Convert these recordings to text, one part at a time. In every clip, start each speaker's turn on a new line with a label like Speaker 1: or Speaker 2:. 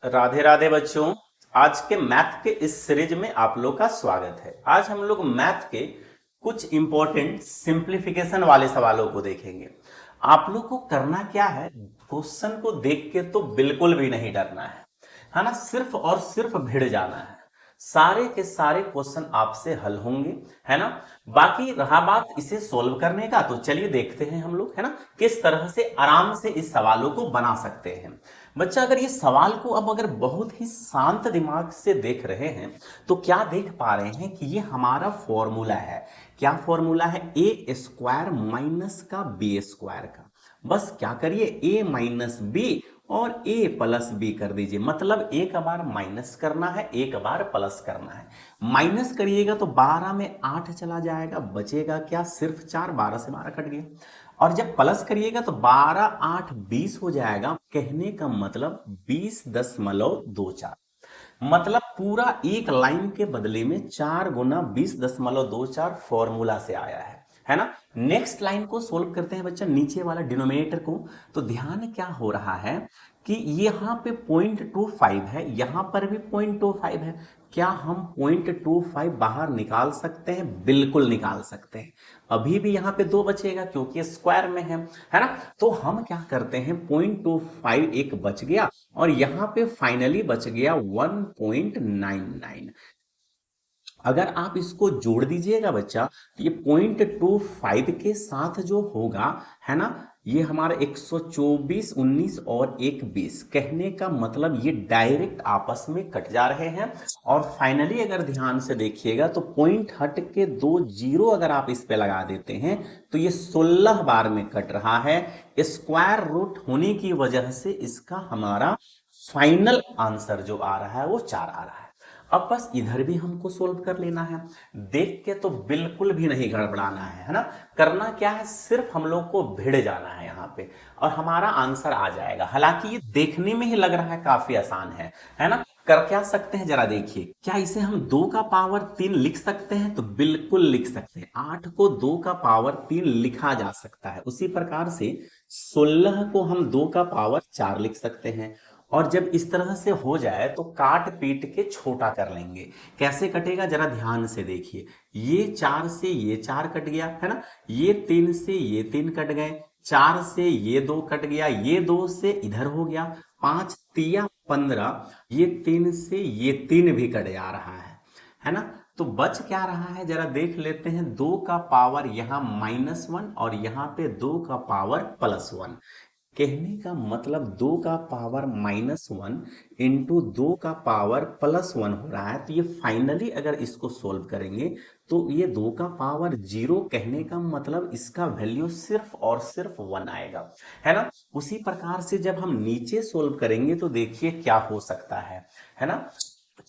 Speaker 1: राधे राधे बच्चों। आज के मैथ के इस सीरीज में आप लोग का स्वागत है। आज हम लोग मैथ के कुछ इंपॉर्टेंट सिंप्लीफिकेशन वाले सवालों को देखेंगे। आप लोग को करना क्या है, क्वेश्चन को देख के तो बिल्कुल भी नहीं डरना है ना, सिर्फ और सिर्फ भिड़ जाना है। सारे के सारे क्वेश्चन आपसे हल होंगे, है ना। बाकी रहा बात इसे सोल्व करने का, तो चलिए देखते हैं हम लोग, है ना, किस तरह से आराम से इस सवालों को बना सकते हैं। बच्चा अगर ये सवाल को अब अगर बहुत ही शांत दिमाग से देख रहे हैं तो क्या देख पा रहे हैं कि ये हमारा फॉर्मूला है। क्या फॉर्मूला है? ए स्क्वायर माइनस का बी स्क्वायर का। बस क्या करिए, ए माइनस बी और ए प्लस बी कर दीजिए। मतलब एक बार माइनस करना है, एक बार प्लस करना है। माइनस करिएगा तो 12 में 8 चला जाएगा, बचेगा क्या? सिर्फ 4। 12 से 12 कट गया। और जब प्लस करिएगा तो 12 8 20 हो जाएगा। कहने का मतलब 20.24। मतलब पूरा एक लाइन के बदले में 4 गुना 20.24 फॉर्मूला से आया है ना। नेक्स्ट लाइन को सोल्व करते हैं बच्चा, नीचे वाला डिनोमिनेटर को। तो ध्यान क्या हो रहा है कि यहां पे 0.25 है, यहां पर भी 0.25 है। क्या हम 0.25 बाहर निकाल सकते हैं? बिल्कुल निकाल सकते हैं। अभी भी यहां पे 2 बचेगा क्योंकि स्क्वायर में है ना। तो हम क्या करते हैं, 0.25 एक बच गया और यहां पे फाइनली बच गया 1.99। अगर आप इसको जोड़ दीजिएगा बच्चा तो ये 0.25 के साथ जो होगा, है ना, ये हमारा 124, 19 और 1 20। कहने का मतलब ये डायरेक्ट आपस में कट जा रहे हैं। और फाइनली अगर ध्यान से देखिएगा तो पॉइंट हट के 2 जीरो अगर आप इस पे लगा देते हैं तो ये 16 बार में कट रहा है। स्क्वायर रूट होने की वजह से इसका हमारा फाइनल आंसर जो आ रहा है वो 4 आ रहा है। अब बस इधर भी हमको सोल्व कर लेना है। देख के तो बिल्कुल भी नहीं गड़बड़ाना है ना। करना क्या है, सिर्फ हम लोग को भिड़ जाना है यहाँ पे और हमारा आंसर आ जाएगा। हालांकि ये देखने में ही लग रहा है काफी आसान है ना। कर क्या सकते हैं जरा देखिए, क्या इसे हम 2 का पावर 3 लिख सकते हैं? तो बिल्कुल लिख सकते हैं। 8 को 2 का पावर 3 लिखा जा सकता है। उसी प्रकार से 16 को हम 2 का पावर 4 लिख सकते हैं। और जब इस तरह से हो जाए तो काट पीट के छोटा कर लेंगे। कैसे कटेगा जरा ध्यान से देखिए। ये 4 से ये 4 कट गया, है ना। ये 3 से ये 3 कट गए, 4 से ये 2 कट गया, ये 2 से इधर हो गया, 5 तिया 15, ये 3 से ये 3 भी कट जा रहा है ना। तो बच क्या रहा है जरा देख लेते हैं। 2 का पावर यहां -1 और यहां पे 2 का पावर +1। कहने का मतलब 2 का पावर -1 इंटू 2 का पावर +1 हो रहा है। तो ये फाइनली अगर इसको सोल्व करेंगे तो ये 2 का पावर 0। कहने का मतलब इसका वैल्यू सिर्फ और सिर्फ 1 आएगा, है ना। उसी प्रकार से जब हम नीचे सोल्व करेंगे तो देखिए क्या हो सकता है ना।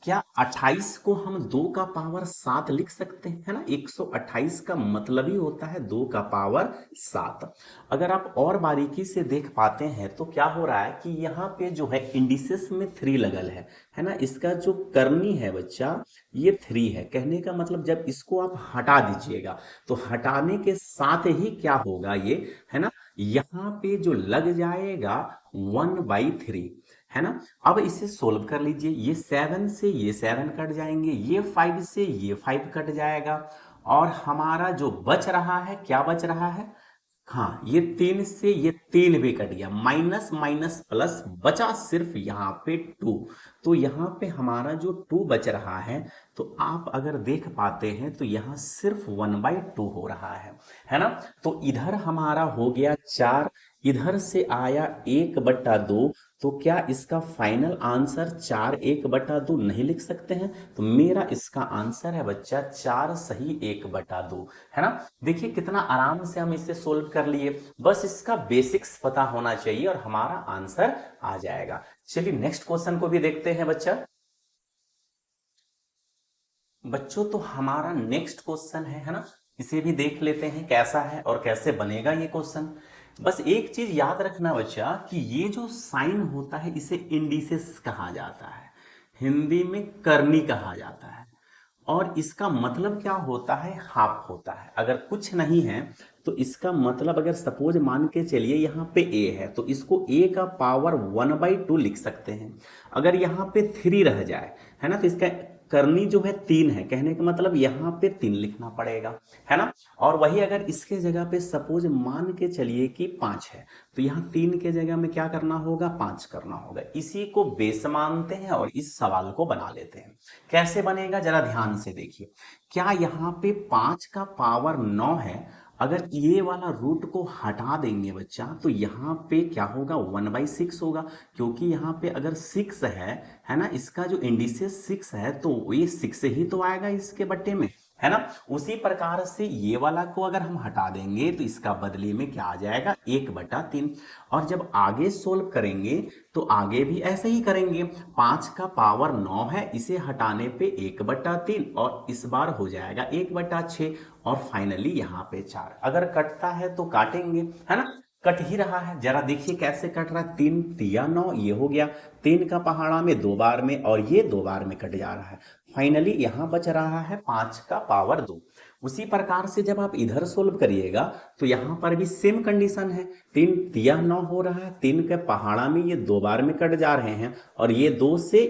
Speaker 1: क्या 28 को हम 2 का पावर 7 लिख सकते हैं? है ना। 128 का मतलब ही होता है 2 का पावर 7। अगर आप और बारीकी से देख पाते हैं तो क्या हो रहा है कि यहाँ पे जो है इंडिसेस में 3 लगल है ना। इसका जो करनी है बच्चा ये 3 है। कहने का मतलब जब इसको आप हटा दीजिएगा तो हटाने के साथ ही क्या होगा ये, है ना, यहाँ पे जो लग जाएगा 1/3, है ना। अब इसे सोल्व कर लीजिए। ये 7 से ये 7 कट जाएंगे, ये 5 से ये 5 कट जाएगा और हमारा जो बच रहा है, क्या बच रहा है? हाँ, ये 3 से ये 3 भी कट गया, माइनस माइनस प्लस बचा सिर्फ यहाँ पे 2। तो यहाँ पे हमारा जो 2 बच रहा है, तो आप अगर देख पाते हैं तो यहाँ सिर्फ 1/2 हो रहा है ना। तो इधर हमारा हो गया 4, इधर से आया 1/2। तो क्या इसका फाइनल आंसर 4 1/2 नहीं लिख सकते हैं? तो मेरा इसका आंसर है बच्चा 4 सही 1/2, है ना। देखिए कितना आराम से हम इसे सोल्व कर लिए। बस इसका बेसिक्स पता होना चाहिए और हमारा आंसर आ जाएगा। चलिए नेक्स्ट क्वेश्चन को भी देखते हैं बच्चा। बच्चों तो हमारा नेक्स्ट क्वेश्चन है ना, इसे भी देख लेते हैं कैसा है और कैसे बनेगा ये क्वेश्चन। बस एक चीज याद रखना बच्चा कि ये जो साइन होता है इसे इंडिसेस कहा जाता है, हिंदी में करनी कहा जाता है। और इसका मतलब क्या होता है? हाफ होता है। अगर कुछ नहीं है तो इसका मतलब अगर सपोज मान के चलिए यहाँ पे a है तो इसको a का पावर 1/2 लिख सकते हैं। अगर यहाँ पे 3 रह जाए, है ना, तो इसका करनी जो है 3 है, कहने का मतलब यहाँ पे 3 लिखना पड़ेगा, है ना। और वही अगर इसके जगह पे सपोज मान के चलिए कि 5 है तो यहाँ 3 के जगह में क्या करना होगा, 5 करना होगा। इसी को बेस मानते हैं और इस सवाल को बना लेते हैं। कैसे बनेगा जरा ध्यान से देखिए। क्या यहाँ पे 5 का पावर 9 है, अगर ये वाला रूट को हटा देंगे बच्चा तो यहाँ पे क्या होगा, 1/6 होगा, क्योंकि यहाँ पे अगर 6 है ना, इसका जो इंडिसेस 6 है तो ये 6 ही तो आएगा इसके बट्टे में, है ना। उसी प्रकार से ये वाला को अगर हम हटा देंगे तो इसका बदले में क्या आ जाएगा, 1/3। और जब आगे सोल्व करेंगे तो आगे भी ऐसे ही करेंगे। 5 का पावर 9 है, इसे हटाने पे 1/3 और इस बार हो जाएगा 1/6 और फाइनली यहाँ पे 4। अगर कटता है तो काटेंगे, है ना, कट ही रहा है। जरा देखिए कैसे कट रहा है, 3 तिया 9, ये हो गया 3 का पहाड़ा में 2 बार में और ये 2 बार में कट जा रहा है। फाइनली यहाँ बच रहा है 5 का पावर 2। उसी प्रकार से जब आप इधर सोल्व करिएगा तो यहाँ पर भी सेम कंडीशन है, 3 तिया 9 हो रहा है, 3 के पहाड़ा में ये 2 बार में कट जा रहे हैं और ये 2 से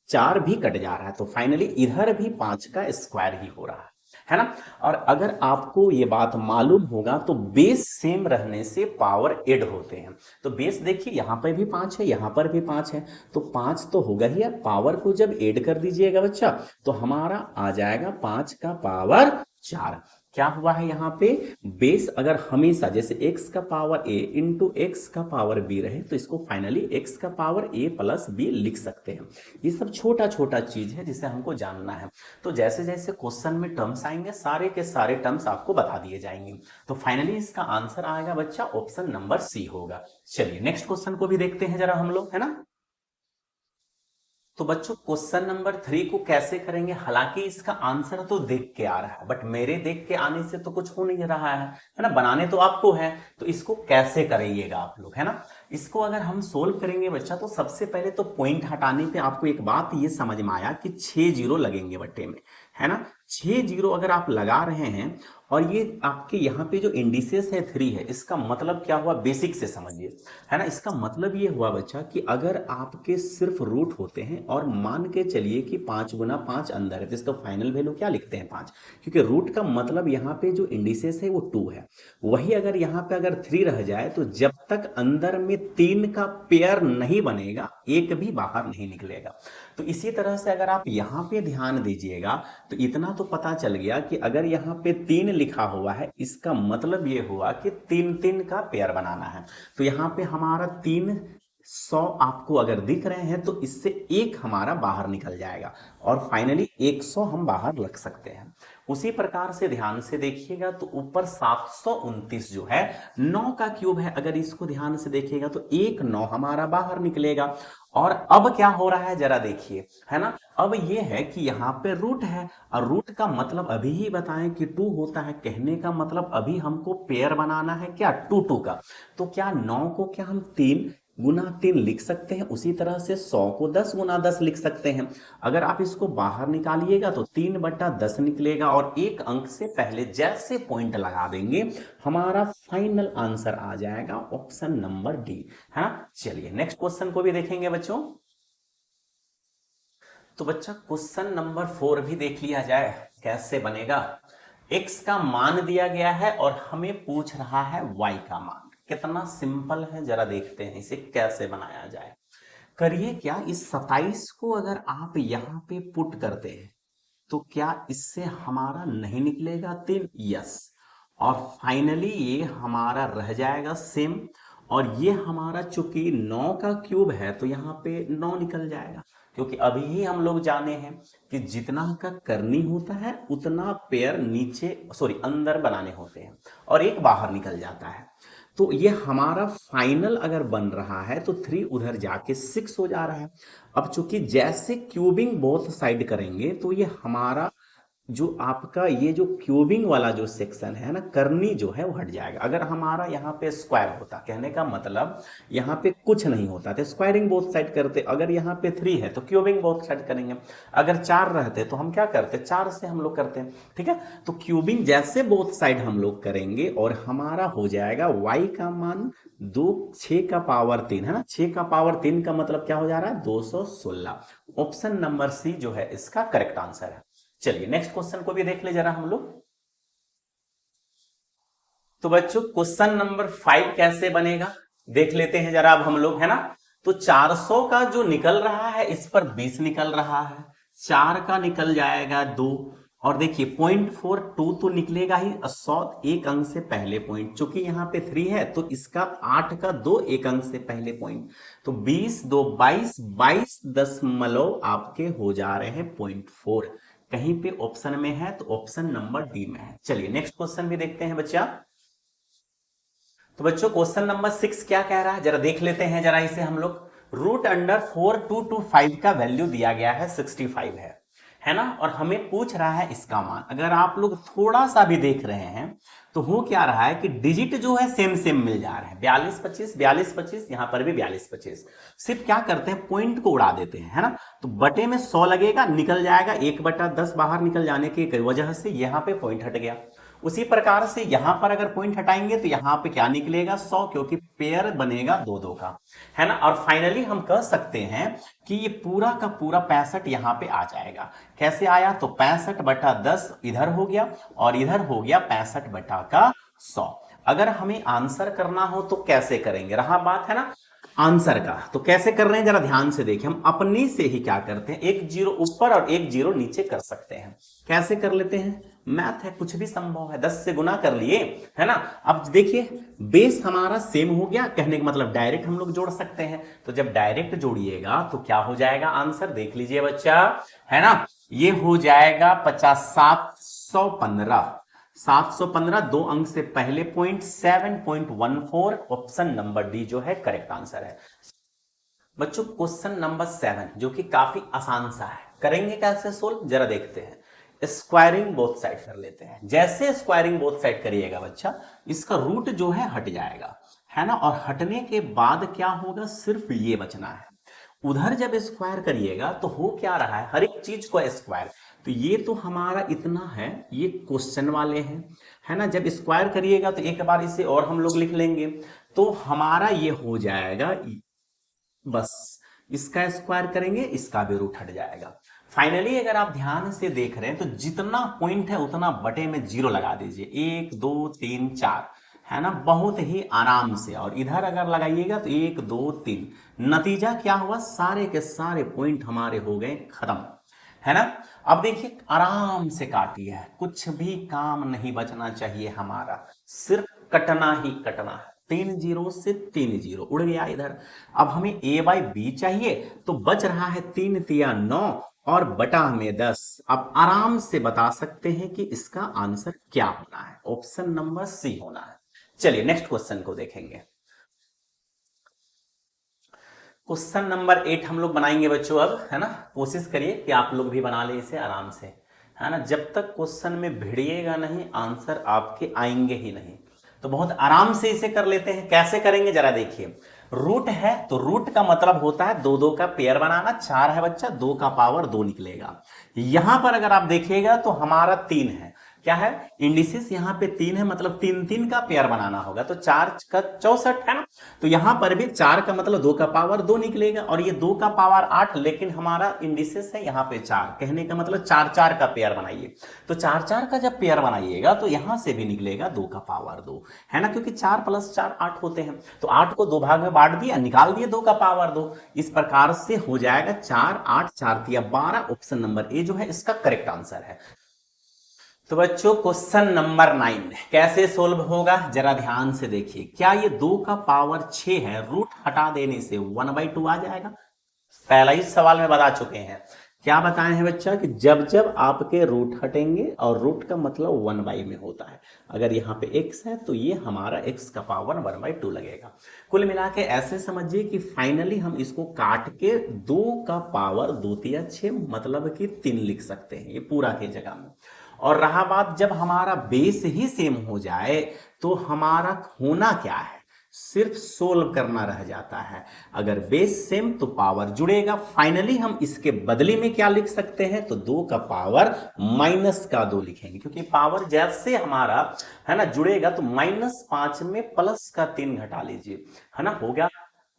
Speaker 1: 4 भी कट जा रहा है, तो फाइनली इधर भी 5 का स्क्वायर ही हो रहा है ना। और अगर आपको ये बात मालूम होगा तो बेस सेम रहने से पावर ऐड होते हैं। तो बेस देखिए यहाँ पर भी 5 है, यहाँ पर भी 5 है, तो 5 तो होगा ही। पावर को जब ऐड कर दीजिएगा बच्चा तो हमारा आ जाएगा 5 का पावर 4। क्या हुआ है यहाँ पे, बेस अगर हमेशा जैसे x का पावर a इंटू एक्स का पावर b रहे तो इसको फाइनली x का पावर a प्लस b लिख सकते हैं। ये सब छोटा छोटा चीज है जिसे हमको जानना है। तो जैसे जैसे क्वेश्चन में टर्म्स आएंगे सारे के सारे टर्म्स आपको बता दिए जाएंगे। तो फाइनली इसका आंसर आएगा बच्चा ऑप्शन नंबर सी होगा। चलिए नेक्स्ट क्वेश्चन को भी देखते हैं जरा हम लोग, है ना। तो बच्चों क्वेश्चन नंबर 3 को कैसे करेंगे, हालांकि इसका आंसर तो देख के आ रहा है बट मेरे देख के आने से तो कुछ हो नहीं रहा है ना, बनाने तो आपको है। तो इसको कैसे करिएगा आप लोग, है ना। इसको अगर हम सोल्व करेंगे बच्चा तो सबसे पहले तो पॉइंट हटाने पे आपको एक बात ये समझ में आया कि 6 जीरो लगेंगे बट्टे में, है ना। 6 जीरो अगर आप लगा रहे हैं और ये आपके यहाँ पे जो इंडिसेस है 3 है, इसका मतलब क्या हुआ, बेसिक से समझिए, है ना। इसका मतलब ये हुआ बच्चा कि अगर आपके सिर्फ रूट होते हैं और मान के चलिए कि 5 गुना 5 अंदर है तो इसका फाइनल वैल्यू क्या लिखते हैं, 5, क्योंकि रूट का मतलब यहाँ पे जो इंडिसेस है वो 2 है। वही अगर यहाँ पे अगर 3 रह जाए तो जब तक अंदर में 3 का पेयर नहीं बनेगा एक भी बाहर नहीं निकलेगा। तो इसी तरह से अगर आप यहाँ पे ध्यान दीजिएगा तो इतना तो पता चल गया कि अगर यहाँ पे 3 लिखा हुआ है इसका मतलब ये हुआ कि 3 का पेयर बनाना है। तो यहाँ पे हमारा 300 आपको अगर दिख रहे हैं तो इससे एक हमारा बाहर निकल जाएगा और फाइनली 100 हम बाहर रख सकते हैं। उसी प्रकार से ध्यान से देखिएगा तो ऊपर 729 जो है 9 का क्यूब है, अगर इसको ध्यान से देखिएगा तो 1 9 हमारा बाहर निकलेगा। और अब क्या हो रहा है जरा देखिए, है ना। अब ये है कि यहाँ पे रूट है और रूट का मतलब अभी ही बताएं कि 2 होता है, कहने का मतलब अभी हमको पेयर बनाना है क्या, 2 का। तो क्या 9 को क्या हम 3 गुना 3 लिख सकते हैं, उसी तरह से 100 को 10 गुना 10 लिख सकते हैं। अगर आप इसको बाहर निकालिएगा तो 3/10 निकलेगा और एक अंक से पहले जैसे पॉइंट लगा देंगे हमारा फाइनल आंसर आ जाएगा ऑप्शन नंबर डी, है ना। चलिए नेक्स्ट क्वेश्चन को भी देखेंगे बच्चों। तो बच्चा क्वेश्चन नंबर 4 भी देख लिया जाए कैसे बनेगा। x का मान दिया गया है और हमें पूछ रहा है y का मान। कितना सिंपल है जरा देखते हैं इसे कैसे बनाया जाए। करिए क्या, इस 27 को अगर आप यहां पे पुट करते हैं तो क्या इससे हमारा नहीं निकलेगा 3, यस, और फाइनली ये हमारा रह जाएगा सेम। और ये हमारा चूंकि 9 का क्यूब है तो यहाँ पे 9 निकल जाएगा, क्योंकि अभी ही हम लोग जाने हैं कि जितना का करनी होता है उतना पेयर नीचे अंदर बनाने होते हैं और एक बाहर निकल जाता है। तो ये हमारा फाइनल अगर बन रहा है तो 3 उधर जाके 6 हो जा रहा है। अब चूंकि जैसे क्यूबिंग बोथ साइड करेंगे तो ये हमारा जो आपका ये जो क्यूबिंग वाला जो सेक्शन है ना, करनी जो है वो हट जाएगा। अगर हमारा यहाँ पे स्क्वायर होता, कहने का मतलब यहाँ पे कुछ नहीं होता तो स्क्वायरिंग बोथ साइड करते। अगर यहाँ पे 3 है तो क्यूबिंग बोथ साइड करेंगे। अगर 4 रहते तो हम क्या करते, 4 से हम लोग करते हैं। ठीक है, तो क्यूबिंग जैसे बोथ साइड हम लोग करेंगे और हमारा हो जाएगा y का मान 2, 6 का पावर 3 है ना, 6 का पावर 3 का मतलब क्या हो जा रहा है, 216। ऑप्शन नंबर सी जो है इसका करेक्ट आंसर है। चलिए नेक्स्ट क्वेश्चन को भी देख ले जरा हम लोग। तो बच्चों क्वेश्चन नंबर 5 कैसे बनेगा देख लेते हैं जरा अब हम लोग, है ना। तो 400 का जो निकल रहा है इस पर 20 निकल रहा है, 4 का निकल जाएगा 2, और देखिए 0.42 तो निकलेगा ही 100 एक अंक से पहले पॉइंट, चूंकि यहाँ पे 3 है तो इसका 8 का 2 एक अंक से पहले पॉइंट, तो 20 2 22, 22 आपके हो जा रहे हैं 0.4। कहीं पे ऑप्शन में है तो ऑप्शन नंबर डी में है। चलिए नेक्स्ट क्वेश्चन भी देखते हैं बच्चा। तो बच्चों क्वेश्चन नंबर 6 क्या कह रहा है जरा देख लेते हैं जरा इसे हम लोग। रूट अंडर 4225 का वैल्यू दिया गया है 65 है ना, और हमें पूछ रहा है इसका मान। अगर आप लोग थोड़ा सा भी देख रहे हैं तो हो क्या रहा है कि डिजिट जो है सेम सेम मिल जा रहे हैं, 42 25 42 25, यहां पर भी 42 25। सिर्फ क्या करते हैं, पॉइंट को उड़ा देते हैं, है ना। तो बटे में 100 लगेगा, निकल जाएगा 1/10 बाहर निकल जाने की वजह से यहां पे पॉइंट हट गया। उसी प्रकार से यहां पर अगर पॉइंट हटाएंगे तो यहां पे क्या निकलेगा, 100, क्योंकि पेयर बनेगा 2 का, है ना। और फाइनली हम कह सकते हैं कि ये पूरा का पूरा 65 यहां पे आ जाएगा। कैसे आया, तो 65/10 इधर हो गया और इधर हो गया 65/100। अगर हमें आंसर करना हो तो कैसे करेंगे, रहा बात है ना आंसर का, तो कैसे कर रहे हैं जरा ध्यान से देखिए। हम अपने से ही क्या करते हैं, 1 0 ऊपर और 1 0 नीचे कर सकते हैं। कैसे कर लेते हैं, मैथ है, कुछ भी संभव है, 10 से गुना कर लिए, है ना। अब देखिए बेस हमारा सेम हो गया, कहने का मतलब डायरेक्ट हम लोग जोड़ सकते हैं। तो जब डायरेक्ट जोड़िएगा तो क्या हो जाएगा आंसर, देख लीजिए बच्चा, है ना। ये हो जाएगा 715, 715 2 अंक से पहले पॉइंट 7.14। ऑप्शन नंबर डी जो है करेक्ट आंसर है। बच्चों क्वेश्चन नंबर 7 जो कि काफी आसान सा है, करेंगे कैसे सोल्व जरा देखते हैं। स्क्वायरिंग बोथ साइड कर लेते हैं। जैसे स्क्वायरिंग बोथ साइड करिएगा बच्चा, इसका रूट जो है हट जाएगा, है ना, और हटने के बाद क्या होगा, सिर्फ ये बचना है। उधर जब स्क्वायर करिएगा तो हो क्या रहा है, हर एक चीज को स्क्वायर, तो ये तो हमारा इतना है, ये क्वेश्चन वाले हैं, है ना। जब स्क्वायर करिएगा तो एक बार इसे और हम लोग लिख लेंगे, तो हमारा ये हो जाएगा, बस इसका स्क्वायर करेंगे, इसका भी रूट हट जाएगा। फाइनली अगर आप ध्यान से देख रहे हैं तो जितना पॉइंट है उतना बटे में 0 लगा दीजिए, 1 2 3 4, है ना, बहुत ही आराम से। और इधर अगर लगाइएगा तो 1 2 3, नतीजा क्या हुआ, सारे के सारे पॉइंट हमारे हो गए खत्म, है ना। अब देखिए आराम से काटिए, कुछ भी काम नहीं बचना चाहिए हमारा, सिर्फ कटना ही कटना है। 3 0 से 3 0 उड़ गया इधर। अब हमें a/b चाहिए, तो बच रहा है 3 3 9 और बटा में 10। अब आराम से बता सकते हैं कि इसका आंसर क्या होना है, ऑप्शन नंबर सी होना है। चलिए नेक्स्ट क्वेश्चन को देखेंगे। क्वेश्चन नंबर 8 हम लोग बनाएंगे बच्चों अब, है ना। कोशिश करिए कि आप लोग भी बना ले इसे आराम से, है ना। जब तक क्वेश्चन में भिड़िएगा नहीं आंसर आपके आएंगे ही नहीं। तो बहुत आराम से इसे कर लेते हैं। कैसे करेंगे जरा देखिए। रूट है तो रूट का मतलब होता है 2 2 का पेयर बनाना। 4 है बच्चा, 2 का पावर 2 निकलेगा। यहां पर अगर आप देखिएगा तो हमारा 3 है, क्या है, इंडिसेस यहां पे 3 है, मतलब 3 3 का पेयर बनाना होगा, तो 4 का 64 है ना। तो यहां पर भी 4 का मतलब 2 का पावर 2 निकलेगा, और ये 2 का पावर 8, लेकिन हमारा इंडिसेस है यहां पे 4, कहने का मतलब 4 4 का पेयर बनाइए। तो 4 4 का जब पेयर बनाइएगा तो यहां से भी निकलेगा 2 का पावर 2, है ना, क्योंकि 4 + 4 8 होते हैं। तो 8 को 2 भाग में बांट दिया, निकाल दिए 2 का पावर 2। इस प्रकार से हो जाएगा 4 8 4 3 12। ऑप्शन नंबर ए जो है इसका करेक्ट आंसर है। तो बच्चों क्वेश्चन नंबर 9 कैसे सोल्व होगा जरा ध्यान से देखिए। क्या ये 2 का पावर 6 है, रूट हटा देने से 1/2 आ जाएगा। पहला ही सवाल में बता चुके हैं। क्या बताए हैं बच्चा कि जब जब आपके रूट हटेंगे, और रूट का मतलब 1/, में होता है, अगर यहाँ पे x है तो ये हमारा x का पावर 1/2 लगेगा। कुल मिला के ऐसे समझिए कि फाइनली हम इसको काट के 2 का पावर 2 तिया 6 मतलब कि 3 लिख सकते हैं ये पूरा के जगह में। और रहा बात जब हमारा बेस ही सेम हो जाए तो हमारा होना क्या है, सिर्फ सोल्व करना रह जाता है। अगर बेस सेम तो पावर जुड़ेगा। फाइनली हम इसके बदले में क्या लिख सकते हैं, तो 2 का पावर -2 लिखेंगे, क्योंकि पावर जैसे हमारा है ना जुड़ेगा तो -5 में +3 घटा लीजिए, है ना, हो गया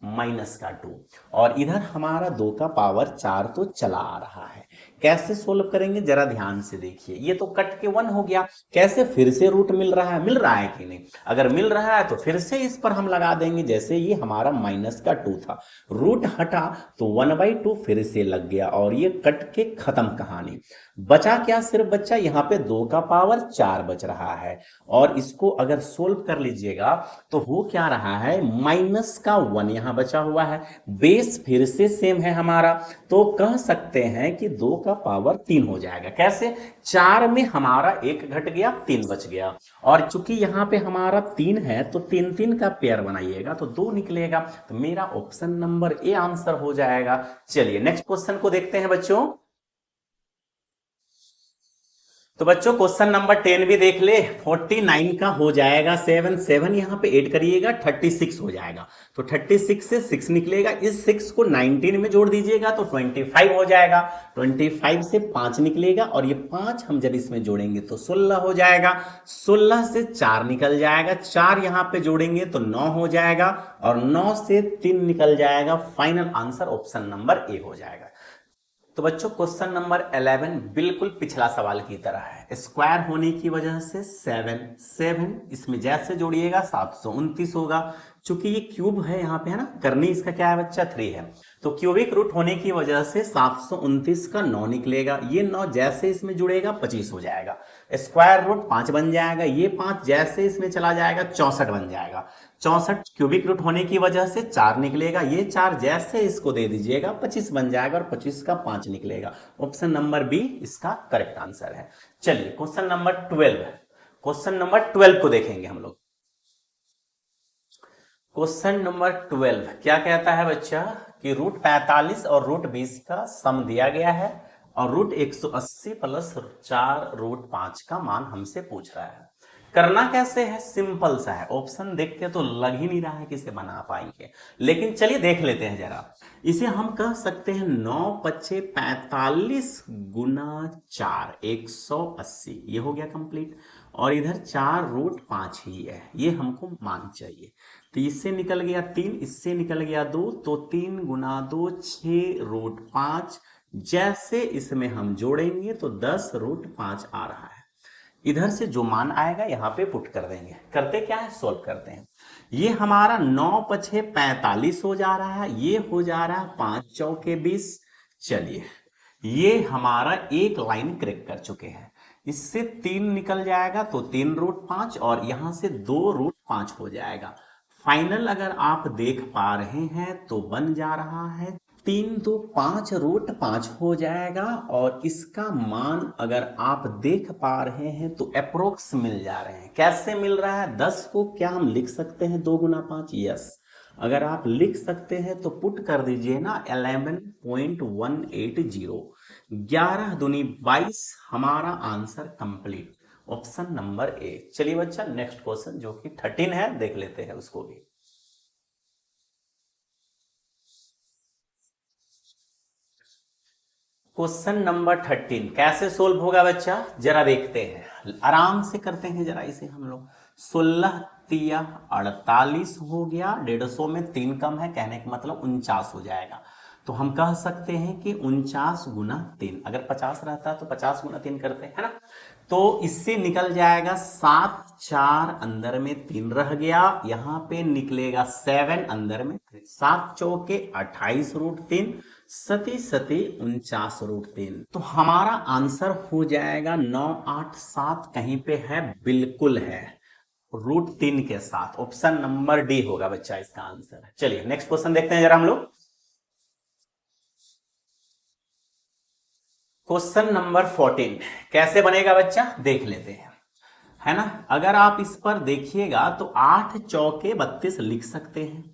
Speaker 1: -2। और इधर हमारा 2 का पावर 4 तो चला आ रहा है। कैसे सोल्व करेंगे जरा ध्यान से देखिए, ये तो कट के 1 हो गया, कैसे फिर से रूट मिल रहा है, मिल रहा है कि नहीं, अगर मिल रहा है तो फिर से इस पर हम लगा देंगे, जैसे ये हमारा -2 था, रूट हटा तो 1/2 फिर से लग गया, और ये कट के खत्म कहानी। बचा क्या, सिर्फ बच्चा यहाँ पे 2 का पावर 4 बच रहा है, और इसको अगर सोल्व कर लीजिएगा तो हो क्या रहा है, -1 यहां बचा हुआ है, बेस फिर से सेम है हमारा, तो कह सकते हैं कि 2 का पावर 3 हो जाएगा। कैसे, 4 में हमारा 1 घट गया, 3 बच गया, और चूंकि यहां पे हमारा 3 है तो 3 3 का पेयर बनाइएगा तो 2 निकलेगा, तो मेरा ऑप्शन नंबर ए आंसर हो जाएगा। चलिए नेक्स्ट क्वेश्चन को देखते हैं बच्चों। तो बच्चों क्वेश्चन नंबर 10 भी देख ले, 49 का हो जाएगा 7 7 यहां पे ऐड करिएगा 36 हो जाएगा, तो 36 से 6 निकलेगा, इस 6 को 19 में जोड़ दीजिएगा तो 25 हो जाएगा, 25 से 5 निकलेगा, और ये 5 हम जब इसमें जोड़ेंगे तो 16 हो जाएगा, 16 से 4 निकल जाएगा, 4 यहां पे जोड़ेंगे तो 9 हो जाएगा, और 9 से 3 निकल जाएगा, final answer option number A हो जाएगा। तो बच्चों क्वेश्चन नंबर 11 बिल्कुल पिछला सवाल की तरह है, स्क्वायर होने की वजह से 7 7 इसमें जैसे जोड़िएगा 729 होगा, चूंकि ये क्यूब है यहाँ पे, है ना, करनी इसका क्या है बच्चा 3 है, तो क्यूबिक रूट होने की वजह से 729 का 9 निकलेगा, ये 9 जैसे इसमें जुड़ेगा 25 हो जाएगा, स्क्वायर रूट 5 बन जाएगा, ये 5 जैसे इसमें चला जाएगा 64 बन जाएगा, 64 क्यूबिक रूट होने की वजह से 4 निकलेगा, ये 4 जैसे इसको दे दीजिएगा 25 बन जाएगा, और 25 का 5 निकलेगा, ऑप्शन नंबर बी इसका करेक्ट आंसर है। चलिए क्वेश्चन नंबर 12, क्वेश्चन नंबर 12 को देखेंगे हम लोग। क्वेश्चन नंबर 12 क्या कहता है बच्चा कि रूट 45 और रूट 20 का सम दिया गया है, और रूट 180 प्लस 4 रूट 5 का मान हमसे पूछ रहा है। करना कैसे है, सिंपल सा है, ऑप्शन देख के तो लग ही नहीं रहा है कि इसे बना पाएंगे, लेकिन चलिए देख लेते हैं जरा। इसे हम कह सकते हैं 9 पच्चे 45 गुना 4 180, ये हो गया कंप्लीट, और इधर 4 रूट 5 ही है, ये हमको मान चाहिए, तो इससे निकल गया 3, इससे निकल गया 2, तो 3 गुना 2 6 रूट 5, जैसे इसमें हम जोड़ेंगे तो 10 रूट 5 आ रहा है, इधर से जो मान आएगा यहां पे पुट कर देंगे। करते क्या है, सोल्व करते हैं। ये हमारा 9 पछे 45 हो जा रहा है, ये हो जा रहा है 5 चौके 20। चलिए ये हमारा एक लाइन क्रैक कर चुके हैं, इससे 3 निकल जाएगा तो 3 रूट 5, और यहां से 2 रूट 5 हो जाएगा। फाइनल अगर आप देख पा रहे हैं तो बन जा रहा है 3 तो 5 रूट 5 हो जाएगा, और इसका मान अगर आप देख पा रहे हैं तो अप्रोक्स मिल जा रहे हैं। कैसे मिल रहा है, 10 को क्या हम लिख सकते हैं 2 गुना 5, यस, अगर आप लिख सकते हैं तो पुट कर दीजिए ना 11.180, 11 दूनी 22, हमारा answer complete, option number A. चलिए बच्चा नेक्स्ट क्वेश्चन जो कि 13 है देख लेते हैं उसको भी। क्वेश्चन नंबर 13 कैसे सोल्व होगा बच्चा, जरा देखते हैं, आराम से करते हैं जरा इसे हम लोग। 16 तिया 48 हो गया, 150 में 3 कम है, कहने का मतलब 49 हो जाएगा, तो हम कह सकते हैं कि 49 गुना 3, अगर 50 रहता तो 50 गुना 3 करते हैं ना, तो इससे निकल जाएगा 7 4 अंदर में 3 रह गया, यहां पे निकलेगा 7 अंदर में 7 चौके 28 रूट 3, सती सती 49 रूट 3, तो हमारा आंसर हो जाएगा 9 8 7, कहीं पे है, बिल्कुल है रूट 3 के साथ, ऑप्शन नंबर डी होगा बच्चा इसका आंसर। चलिए नेक्स्ट क्वेश्चन देखते हैं जरा हम लोग। क्वेश्चन नंबर 14 कैसे बनेगा बच्चा, देख लेते हैं, है ना। अगर आप इस पर देखिएगा तो 8 चौके 32 लिख सकते हैं,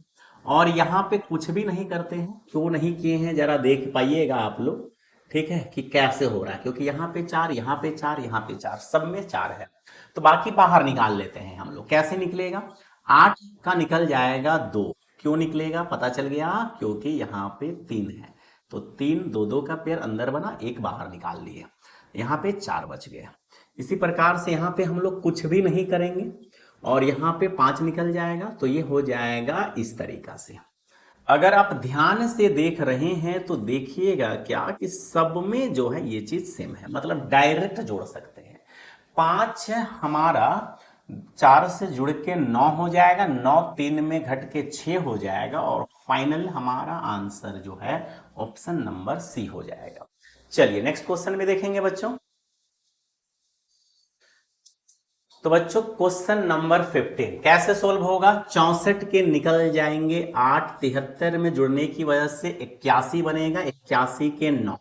Speaker 1: और यहां पे कुछ भी नहीं करते हैं। क्यों नहीं किए हैं जरा देख पाइएगा आप लोग, ठीक है, कि कैसे हो रहा है। क्योंकि यहाँ पे 4, यहाँ पे 4, यहाँ पे 4, सब में 4 है, तो बाकी बाहर निकाल लेते हैं हम लोग। कैसे निकलेगा, 8 का निकल जाएगा 2। क्यों निकलेगा पता चल गया, क्योंकि यहाँ पे 3 है, तो 3 2 2 का पेयर अंदर बना, एक बाहर निकाल लिए, यहाँ पे 4 बच गए। इसी प्रकार से यहाँ पे हम लोग कुछ भी नहीं करेंगे और यहाँ पे 5 निकल जाएगा, तो ये हो जाएगा इस तरीका से। अगर आप ध्यान से देख रहे हैं तो देखिएगा क्या कि सब में जो है ये चीज सेम है, मतलब डायरेक्ट जोड़ सकते हैं। 5 हमारा 4 से जुड़ के 9 हो जाएगा, 9 3 में घट के 6 हो जाएगा, और फाइनल हमारा आंसर जो है ऑप्शन नंबर सी हो जाएगा। चलिए नेक्स्ट क्वेश्चन में देखेंगे बच्चों। तो बच्चों क्वेश्चन नंबर 15 कैसे सोल्व होगा। 64 के निकल जाएंगे 8, 73 में जुड़ने की वजह से 81 बनेगा, 81 के 9,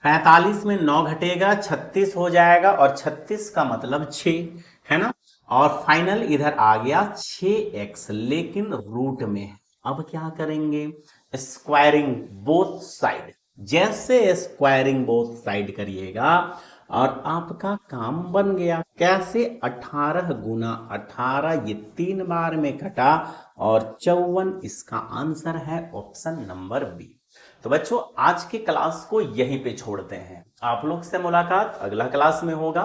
Speaker 1: 45 में 9 घटेगा, 36 हो जाएगा, और 36 का मतलब 6, है ना। और फाइनल इधर आ गया 6x, लेकिन रूट में है। अब क्या करेंगे, स्क्वायरिंग बोथ साइड। जैसे स्क्वायरिंग बोथ साइड करिएगा और आपका काम बन गया। कैसे, 18 गुना 18, ये 3 बार में कटा, और 54 इसका आंसर है ऑप्शन नंबर बी। तो बच्चों आज की क्लास को यहीं पे छोड़ते हैं, आप लोग से मुलाकात अगला क्लास में होगा।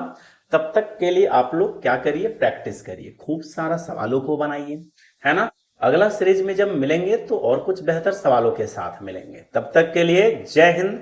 Speaker 1: तब तक के लिए आप लोग क्या करिए, प्रैक्टिस करिए, खूब सारा सवालों को बनाइए, है ना। अगला सीरीज में जब मिलेंगे तो और कुछ बेहतर सवालों के साथ मिलेंगे। तब तक के लिए जय हिंद,